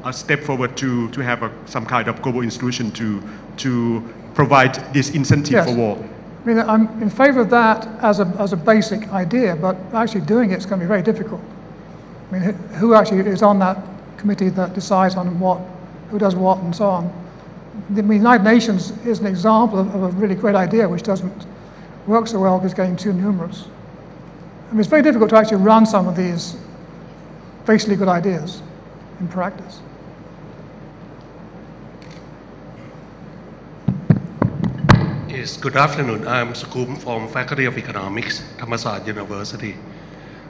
a step forward to have some kind of global institution to provide this incentive yes. for war? I mean, I'm in favor of that as a basic idea, but actually doing it's going to be very difficult. I mean, who actually is on that committee that decides on what, who does what, and so on? The United Nations is an example of a really great idea which doesn't work so well because it's getting too numerous. I mean, it's very difficult to actually run some of these basically good ideas in practice. Yes, good afternoon. I'm Sukum from Faculty of Economics, Thammasat University.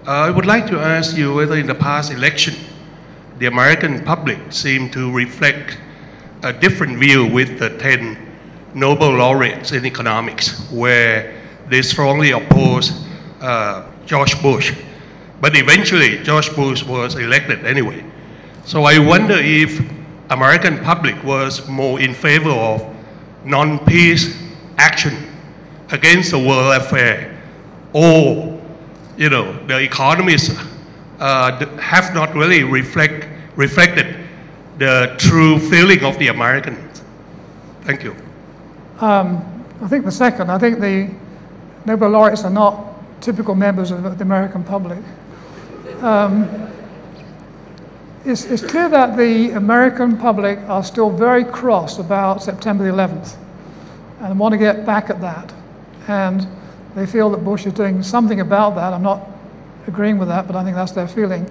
I would like to ask you whether in the past election, the American public seemed to reflect a different view with the 10 Nobel Laureates in economics, where they strongly opposed George Bush. But eventually, George Bush was elected anyway. So I wonder if American public was more in favor of non-peace action against the world affair, or, you know, the economists have not really reflected the true feeling of the Americans. Thank you. I think the second. I think the Nobel laureates are not typical members of the American public. It's clear that the American public are still very cross about September the 11th and want to get back at that. And they feel that Bush is doing something about that. I'm not agreeing with that, but I think that's their feeling.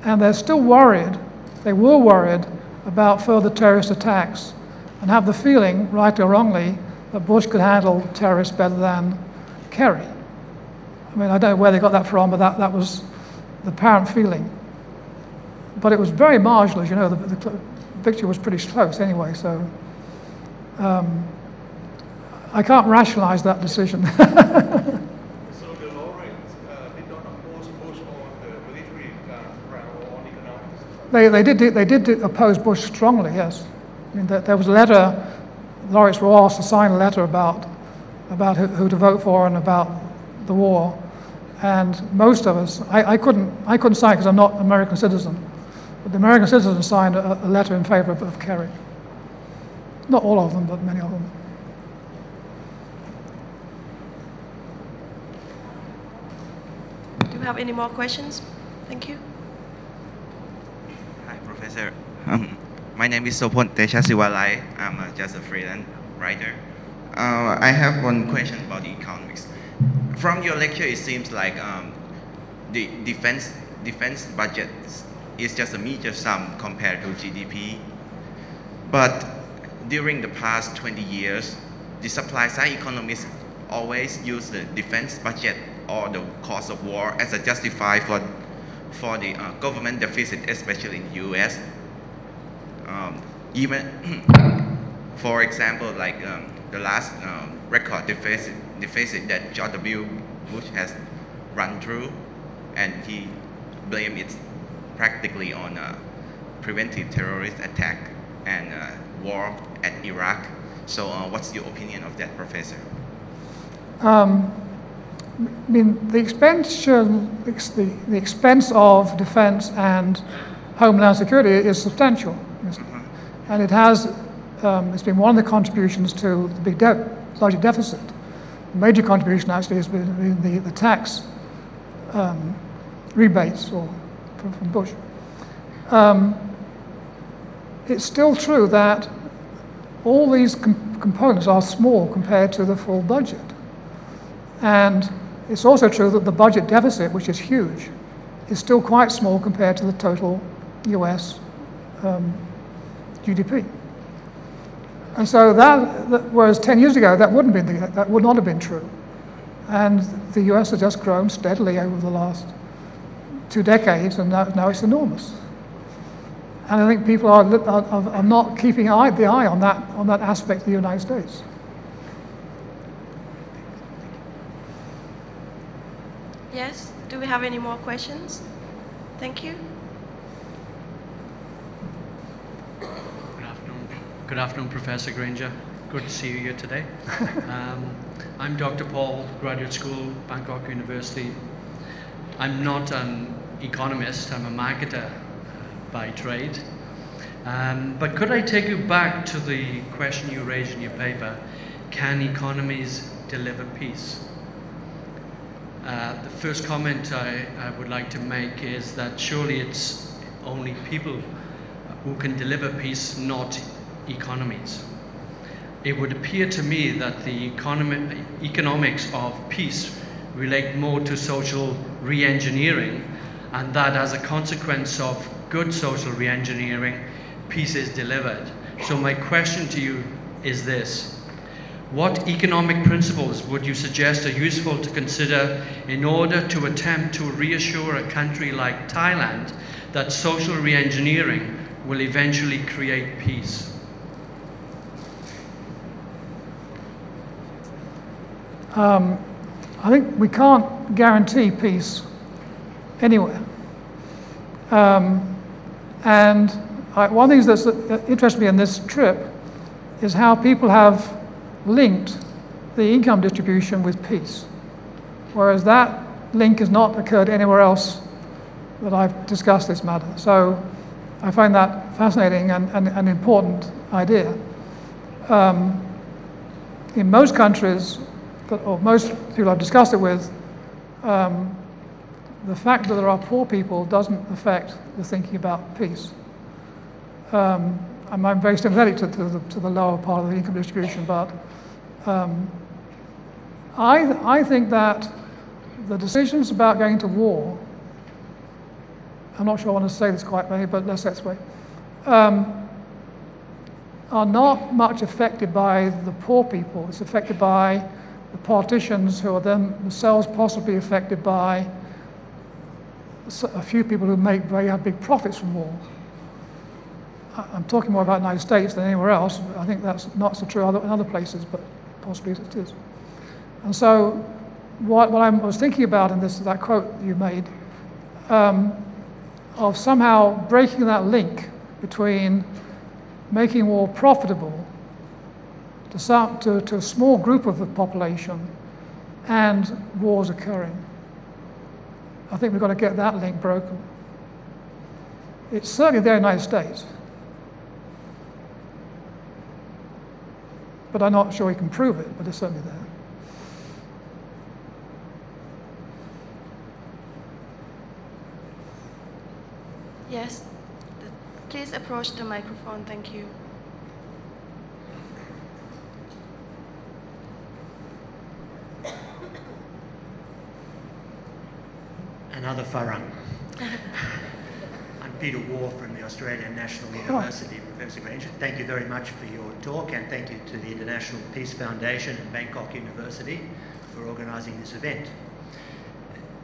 And they're still worried, they were worried about further terrorist attacks and have the feeling, rightly or wrongly, that Bush could handle terrorists better than Kerry. I mean, I don't know where they got that from, but that was the apparent feeling. But it was very marginal, as you know, the victory was pretty close anyway, so I can't rationalize that decision. So the laureates did not oppose Bush on the military ground or on economics? They did oppose Bush strongly, yes. I mean, there was a letter, laureates were asked to sign a letter about who to vote for and about the war. And most of us, I couldn't sign because I'm not an American citizen, but the American citizens signed a letter in favor of Kerry. Not all of them, but many of them. Do we have any more questions? Thank you. Hi, Professor. My name is Sopon Techasiwalai. I'm just a freelance writer. I have one question about economics. From your lecture, it seems like the defense budget is just a meager sum compared to GDP. But during the past 20 years, the supply side economists always use the defense budget or the cost of war as a justify for the government deficit, especially in the US. Even, for example, like the last record deficit that George W. Bush has run through, and he blamed it practically on preventive terrorist attack and war at Iraq. So what's your opinion of that, Professor? I mean, the expenditure, the expense of defense and homeland security is substantial. And it has, it's been one of the contributions to the big budget deficit. The major contribution actually has been the tax rebates from Bush. It's still true that all these components are small compared to the full budget. And it's also true that the budget deficit, which is huge, is still quite small compared to the total US GDP. And so whereas 10 years ago, that would not have been true. And the US has just grown steadily over the last 2 decades, and now it's enormous. And I think people are not keeping the eye on that aspect of the United States. Yes, do we have any more questions? Thank you. Good afternoon, Professor Granger. Good to see you here today. I'm Dr. Paul, graduate school, Bangkok University. I'm not an economist, I'm a marketer by trade. But could I take you back to the question you raised in your paper, can economies deliver peace? The first comment I would like to make is that surely it's only people who can deliver peace, not economies. It would appear to me that the economics of peace relate more to social re-engineering, and that as a consequence of good social re-engineering, peace is delivered. So my question to you is this: what economic principles would you suggest are useful to consider in order to attempt to reassure a country like Thailand that social re-engineering will eventually create peace? I think we can't guarantee peace anywhere. And one of the things that's interested me in this trip is how people have linked the income distribution with peace, whereas that link has not occurred anywhere else that I've discussed this matter. So I find that fascinating and an important idea. In most countries, or most people I've discussed it with, the fact that there are poor people doesn't affect the thinking about peace. I'm very sympathetic to the lower part of the income distribution, but I think that the decisions about going to war, I'm not sure I want to say this quite right, but let's say it this way, are not much affected by the poor people. It's affected by the politicians, who are then themselves possibly affected by a few people who make very big profits from war. I'm talking more about the United States than anywhere else. I think that's not so true in other places, but possibly it is. And so what I was thinking about in that quote you made, of somehow breaking that link between making war profitable to a small group of the population and wars occurring. I think we've got to get that link broken. It's certainly there in the United States, but I'm not sure we can prove it, but it's certainly there. Yes, please approach the microphone, thank you. Another Farang. I'm Peter Waugh from the Australian National University, Professor Granger. Thank you very much for your talk, and thank you to the International Peace Foundation and Bangkok University for organising this event.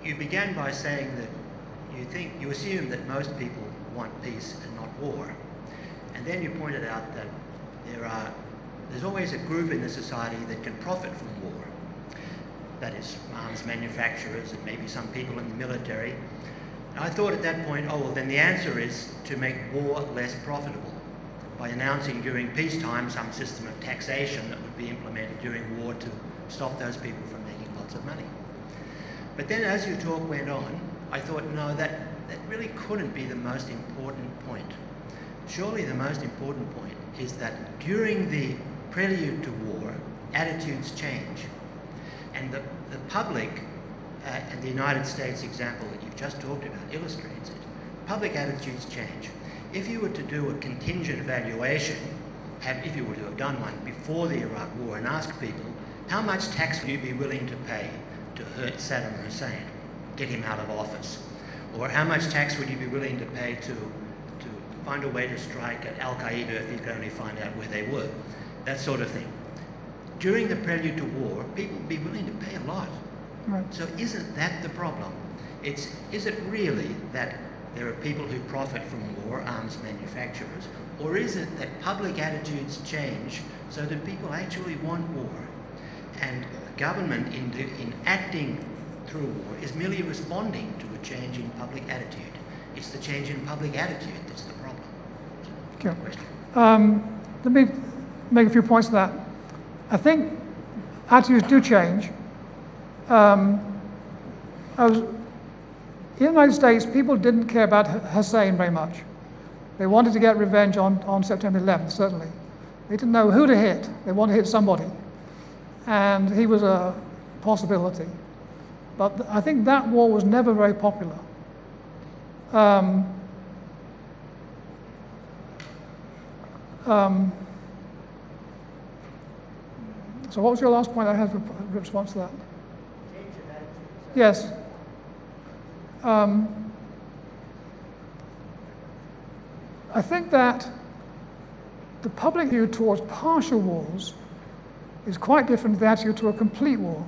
You began by saying that you assume that most people want peace and not war. And then you pointed out that there's always a group in the society that can profit from war. That is, arms manufacturers and maybe some people in the military. And I thought at that point, oh, well, then the answer is to make war less profitable by announcing during peacetime some system of taxation that would be implemented during war to stop those people from making lots of money. But then as your talk went on, I thought, no, that really couldn't be the most important point. Surely the most important point is that during the prelude to war, attitudes change. And the public, and the United States example that you've just talked about illustrates it. Public attitudes change. If you were to do a contingent evaluation, if you were to have done one before the Iraq War and ask people, how much tax would you be willing to pay to hurt Saddam Hussein, get him out of office? Or how much tax would you be willing to pay to find a way to strike at Al-Qaeda if you could only find out where they were? That sort of thing. During the prelude to war, people would be willing to pay a lot. Right. So isn't that the problem? Is it really that there are people who profit from war, arms manufacturers, or is it that public attitudes change so that people actually want war? And government, in acting through war, is merely responding to a change in public attitude. It's the change in public attitude that's the problem. Okay. Question. Let me make a few points to that. I think attitudes do change. In the United States, people didn't care about Hussein very much. They wanted to get revenge on September 11th, certainly. They didn't know who to hit. They wanted to hit somebody. And he was a possibility. But I think that war was never very popular. So what was your last point? I had a response to that. Yes. I think that the public view towards partial wars is quite different to the attitude to a complete war.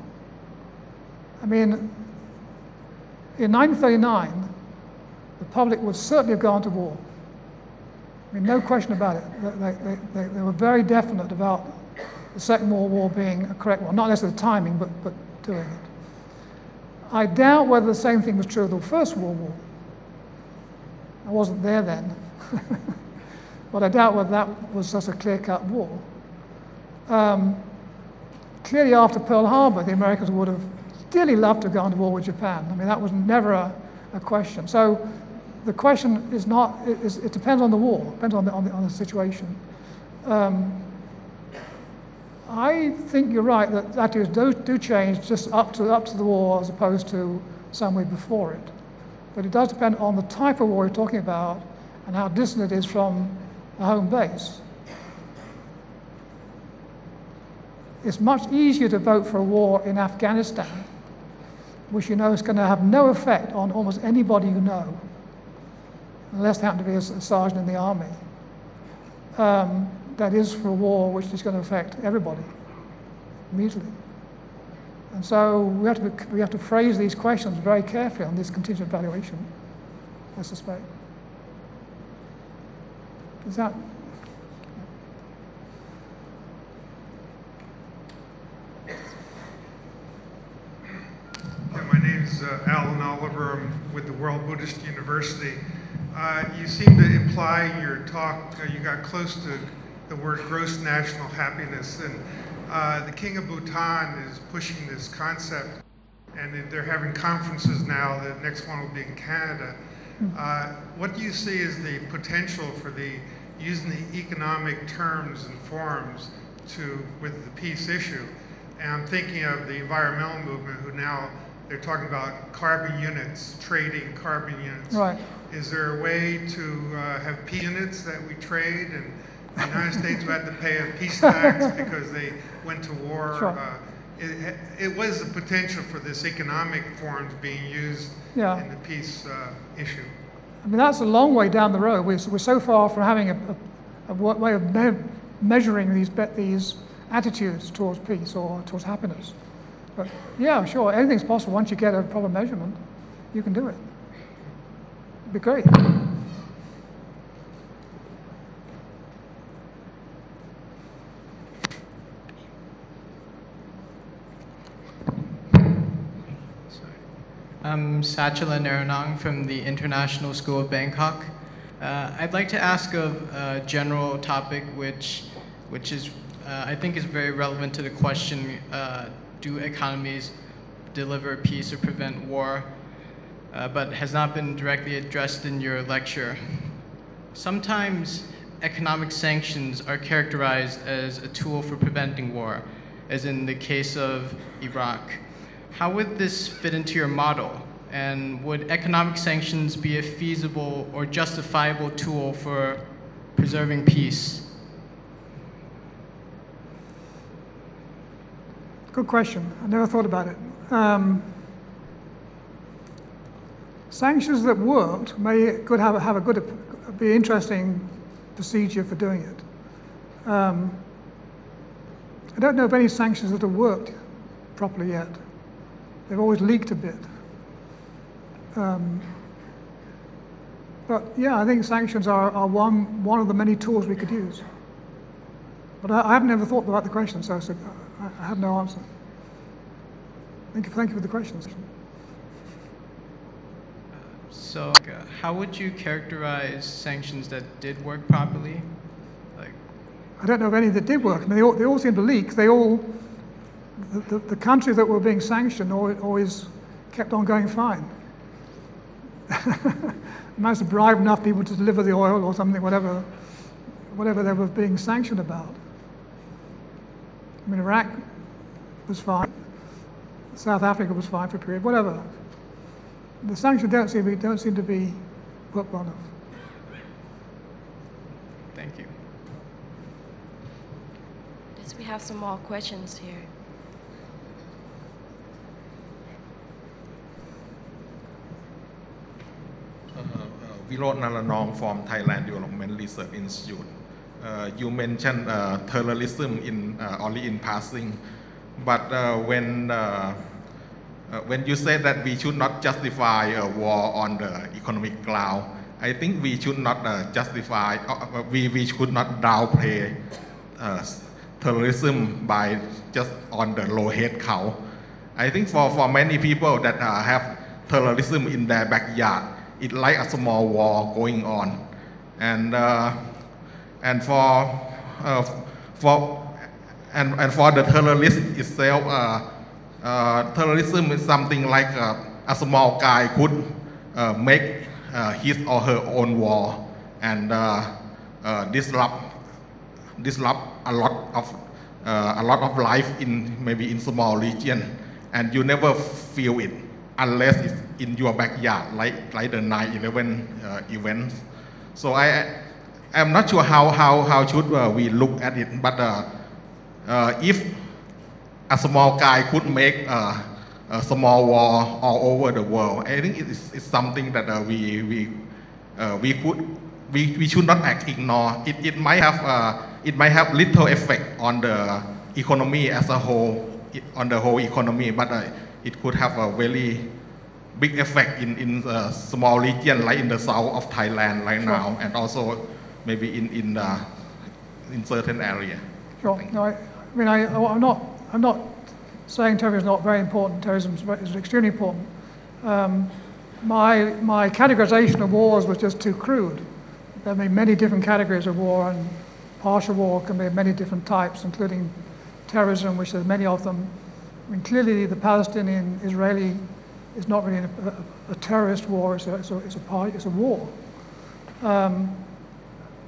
I mean, in 1939, the public would certainly have gone to war. I mean, no question about it. They were very definite about the Second World War being a correct one, not necessarily the timing, but doing it. I doubt whether the same thing was true of the First World War. I wasn't there then, but I doubt whether that was such a clear-cut war. Clearly, after Pearl Harbor, the Americans would have dearly loved to have gone to war with Japan. I mean, that was never a question. So the question is not, it depends on the war, depends on the situation. I think you're right that attitudes do change just up to the war as opposed to some way before it. But it does depend on the type of war you're talking about and how distant it is from a home base. It's much easier to vote for a war in Afghanistan, which you know is going to have no effect on almost anybody you know, unless they happen to be a sergeant in the army. That is for a war which is going to affect everybody immediately. And so we have to phrase these questions very carefully on this contingent evaluation, I suspect. Is that? Yeah, my name's Alan Oliver. I'm with the World Buddhist University. You seem to imply in your talk, you got close to the word gross national happiness, and the King of Bhutan is pushing this concept, and they're having conferences now. The next one will be in Canada. What do you see as the potential for using the economic terms and forms with the peace issue? And I'm thinking of the environmental movement, who now they're talking about carbon units, trading carbon units. Right. Is there a way to have peace units that we trade, and the United States would have to pay a peace tax because they went to war? Sure. It was the potential for this economic forms being used in the peace issue. I mean, that's a long way down the road. We're so far from having a way of measuring these attitudes towards peace or towards happiness. But yeah, sure, anything's possible. Once you get a proper measurement, you can do it. It'd be great. I'm Sachala Naranang from the International School of Bangkok. I'd like to ask a general topic which is, I think is very relevant to the question, do economies deliver peace or prevent war, but has not been directly addressed in your lecture. Sometimes economic sanctions are characterized as a tool for preventing war, as in the case of Iraq. How would this fit into your model? And would economic sanctions be a feasible or justifiable tool for preserving peace? Good question. I never thought about it. Sanctions that worked could have a good, be interesting procedure for doing it. I don't know of any sanctions that have worked properly yet. They've always leaked a bit. But yeah, I think sanctions are one of the many tools we could use. But I have never thought about the question, so I have no answer. Thank you for the question. So how would you characterize sanctions that did work properly? I don't know of any that did work. I mean, they all seem to leak. The countries that were being sanctioned always kept on going fine. managed to bribe enough people to deliver the oil or something, whatever they were being sanctioned about. I mean, Iraq was fine, South Africa was fine for a period, whatever. The sanctions don't seem to be worked well enough. Thank you. Yes, we have some more questions here. Virod Naranong from Thailand Development Research Institute. You mentioned terrorism only in passing, but when you say that we should not justify a war on the economic ground, I think we should not justify, we should not downplay terrorism by just on the low head count. I think for many people that have terrorism in their backyard, it's like a small war going on, and for the terrorist itself, terrorism is something like a small guy could make his or her own war and disrupt a lot of life maybe in small region, and you never feel it unless it's in your backyard, like the 9/11 events. So I'm not sure how should we look at it, but if a small guy could make a small war all over the world, I think it's something that we should not ignore. It might have little effect on the economy as a whole, on the whole economy, but it could have a very big effect in a small region like in the south of Thailand right now, and also maybe in certain area. Sure. No, I mean, I'm not saying terrorism is not very important. Terrorism is extremely important. My categorization of wars was just too crude. There may be many different categories of war, and partial war can be many different types, including terrorism, which there's many of them. I mean, clearly the Palestinian-Israeli is not really a terrorist war, it's a war.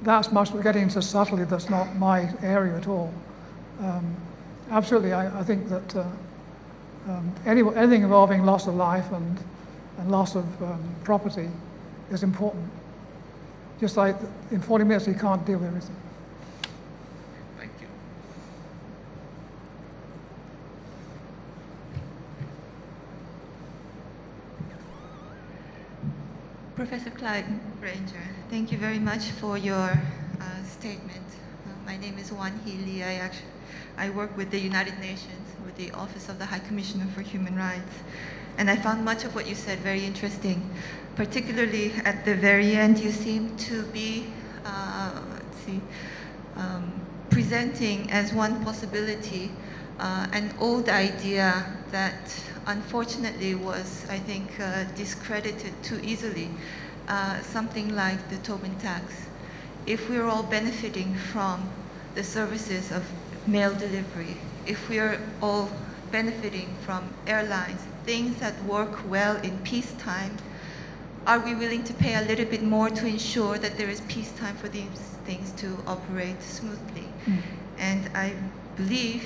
That's much, we're getting into subtlety, that's not my area at all. Absolutely, I think that anything involving loss of life and loss of property is important. Just like in 40 minutes you can't deal with everything. Thank you. Professor Clive Granger, thank you very much for your statement. My name is Wan Hee Lee. I work with the United Nations, with the Office of the High Commissioner for Human Rights. And I found much of what you said very interesting. Particularly at the very end, you seem to be, presenting as one possibility an old idea that unfortunately was, I think, discredited too easily, something like the Tobin tax. If we're all benefiting from the services of mail delivery, if we're all benefiting from airlines, things that work well in peacetime, are we willing to pay a little bit more to ensure that there is peacetime for these things to operate smoothly? And I believe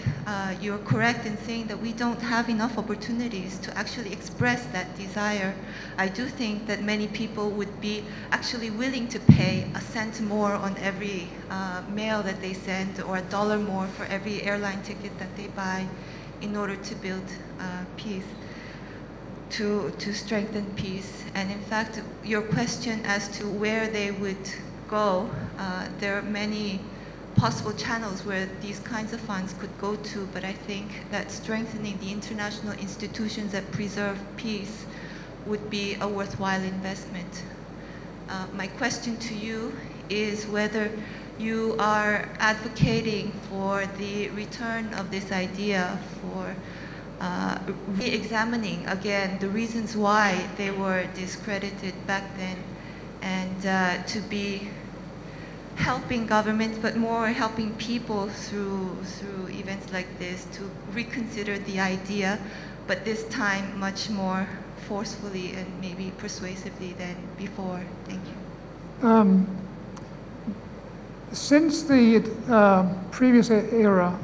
you're correct in saying that we don't have enough opportunities to actually express that desire. I do think that many people would be actually willing to pay a cent more on every mail that they send, or $1 more for every airline ticket that they buy, in order to build peace, to strengthen peace. And in fact, your question as to where they would go, there are many possible channels where these kinds of funds could go to, but I think that strengthening the international institutions that preserve peace would be a worthwhile investment. My question to you is whether you are advocating for the return of this idea, for re-examining again the reasons why they were discredited back then, and to be helping governments, but more helping people through events like this to reconsider the idea, but this time much more forcefully and maybe persuasively than before? Thank you. Since the previous era,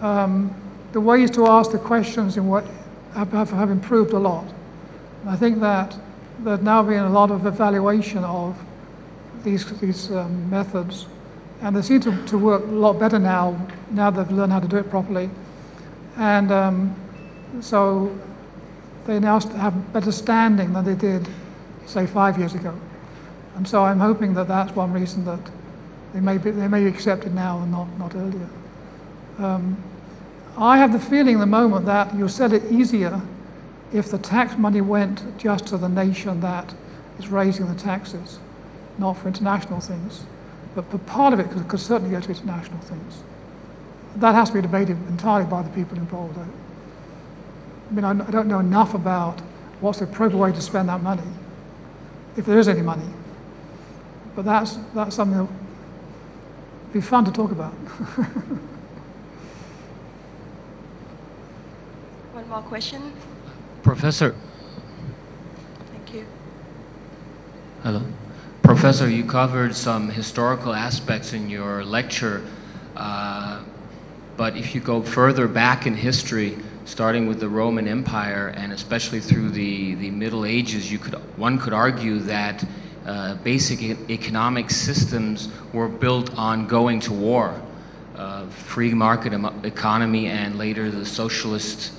the ways to ask the questions have improved a lot. And I think that there's now been a lot of evaluation of these methods, and they seem to work a lot better now they've learned how to do it properly. And so they now have better standing than they did, say, 5 years ago. And so I'm hoping that that's one reason that they may be accepted now and not earlier. I have the feeling at the moment that you'll sell it easier if the tax money went just to the nation that is raising the taxes, not for international things. But part of it could certainly go to international things. That has to be debated entirely by the people involved, though. I mean, I don't know enough about what's the appropriate way to spend that money, if there is any money. But that's something that would be fun to talk about. One more question. Professor. Thank you. Hello. Professor, you covered some historical aspects in your lecture, but if you go further back in history, starting with the Roman Empire and especially through the Middle Ages, one could argue that basic economic systems were built on going to war. Free market economy and later the socialist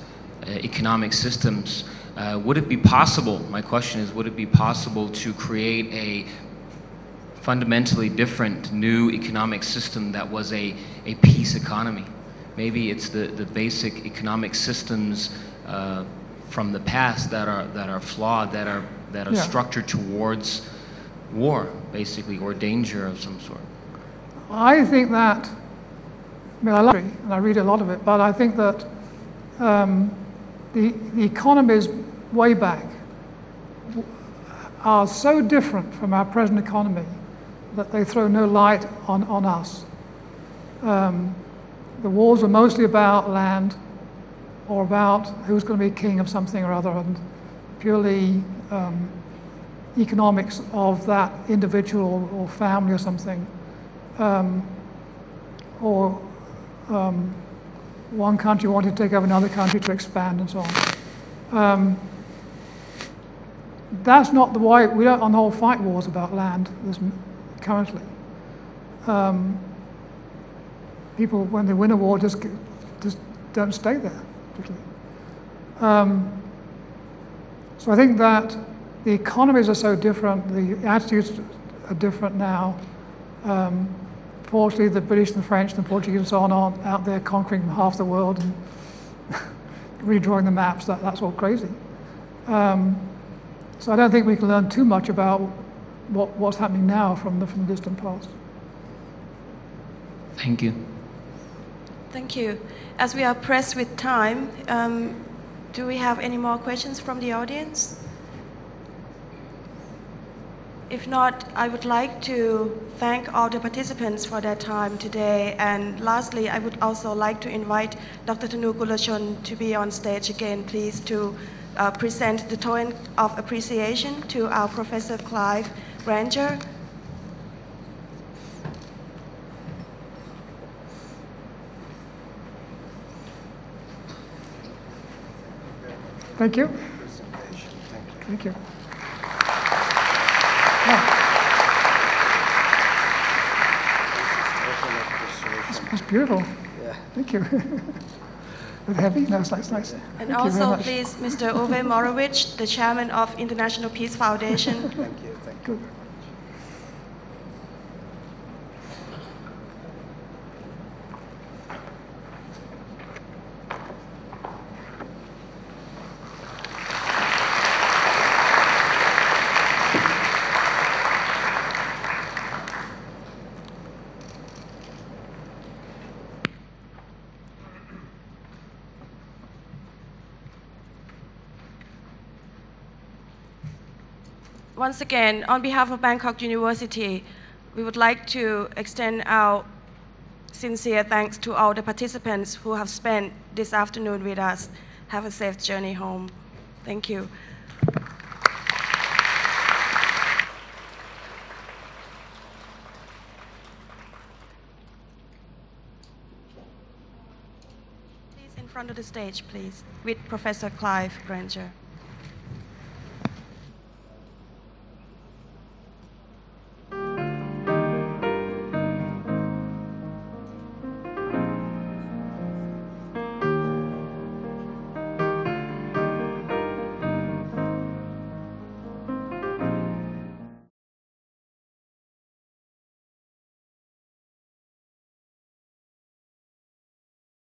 economic systems. Would it be possible, my question is, would it be possible to create a fundamentally different new economic system that was a peace economy? Maybe it's the basic economic systems from the past that are flawed, that are structured towards war, basically, or danger of some sort. I think that, I mean, I love history, and I read a lot of it, but I think that the economies way back are so different from our present economy that they throw no light on us. The wars are mostly about land or about who's going to be king of something or other, and purely economics of that individual or family or something, or one country wanting to take over another country to expand and so on. That's not the way, we don't on the whole fight wars about land currently. People, when they win a war, just don't stay there, particularly. So I think that the economies are so different, the attitudes are different now. Fortunately, the British and the French and the Portuguese and so on aren't out there conquering half the world and redrawing the maps. That's all crazy. So I don't think we can learn too much about what's happening now from the distant past. Thank you. Thank you. As we are pressed with time, do we have any more questions from the audience? If not, I would like to thank all the participants for their time today. And lastly, I would also like to invite Dr. Thanu Gulachon to be on stage again, please, to present the token of appreciation to our Professor Clive Granger. Thank you. Thank you. It's beautiful. Yeah. Thank you. Bit heavy? No, it's nice. And Thank also, please, Mr. Ove Morowicz, the chairman of International Peace Foundation. Thank you. Thank you. Good. Once again, on behalf of Bangkok University, we would like to extend our sincere thanks to all the participants who have spent this afternoon with us. Have a safe journey home. Thank you. front of the stage, please, with Professor Clive Granger.